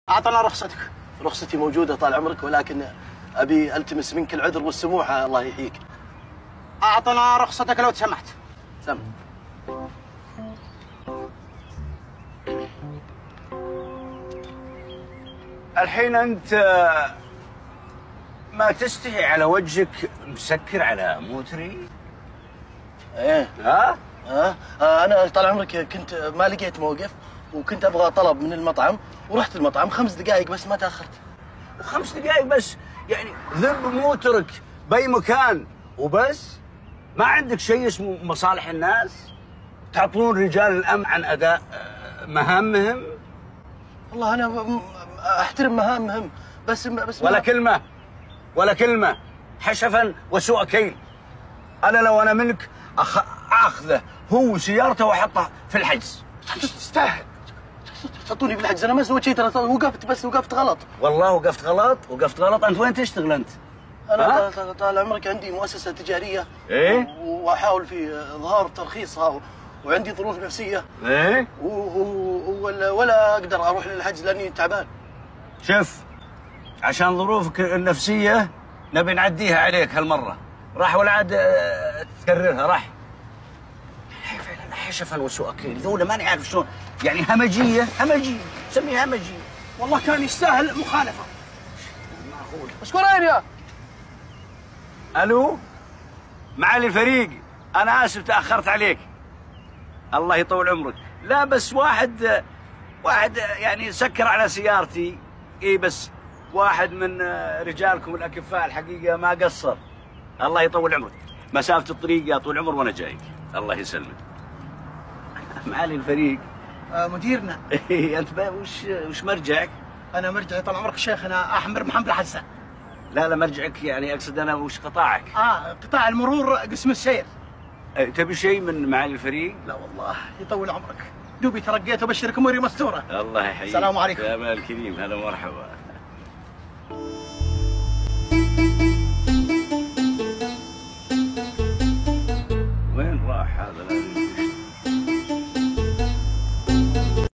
اعطنا رخصتك. رخصتي موجودة طال عمرك، ولكن أبي ألتمس منك العذر والسموحة الله يحييك. اعطنا رخصتك لو تسمحت. سم. الحين أنت ما تستحي على وجهك مسكر على موتري؟ إيه. ها؟ أنا طال عمرك كنت ما لقيت موقف، وكنت أبغى طلب من المطعم، ورحت المطعم 5 دقائق بس ما تأخرت. و5 دقائق بس؟ يعني ذب موترك بأي مكان وبس؟ ما عندك شيء اسمه مصالح الناس؟ تعطون رجال الأمن عن أداء مهامهم؟ والله أنا أحترم مهامهم، بس ولا كلمة، ولا كلمة، حشفا وسوء كيل. أنا منك أخذه هو وسيارته وأحطه في الحجز. تستاهل تحطوني في الحجز؟ أنا ما سويت شيء، ترى وقفت غلط. والله وقفت غلط. أنت وين تشتغل أنت؟ أنا طال عمرك عندي مؤسسة تجارية. إيه؟ وأحاول في إظهار ترخيصها، وعندي ظروف نفسية. إيه؟ ولا أقدر أروح للحجز لأني تعبان. شوف، عشان ظروفك النفسية نبي نعديها عليك هالمرة، راح ولا عاد تكررها، راح. فعلا حشفا وسوء كيل، ذولا ماني عارف شلون، يعني همجية سميها همجية. والله كان يستاهل مخالفه. معقول. مشكورين يا الو، معالي الفريق، انا اسف تاخرت عليك. الله يطول عمرك. لا بس واحد يعني سكر على سيارتي. اي بس واحد من رجالكم الاكفاء الحقيقه ما قصر. الله يطول عمرك. مسافه الطريق يا طول عمر وانا جايك. الله يسلمك. معالي الفريق. مديرنا. انت وش مرجعك؟ انا مرجعي طال عمرك شيخنا احمر محمد الحسن. لا مرجعك يعني اقصد انا وش قطاعك؟ قطاع المرور قسم السير. تبي شيء من معالي الفريق؟ لا والله يطول عمرك، دوبي ترقيت وبشرك اموري مستوره. الله يحييك. السلام عليكم. يا مال الكريم، هلا ومرحبا.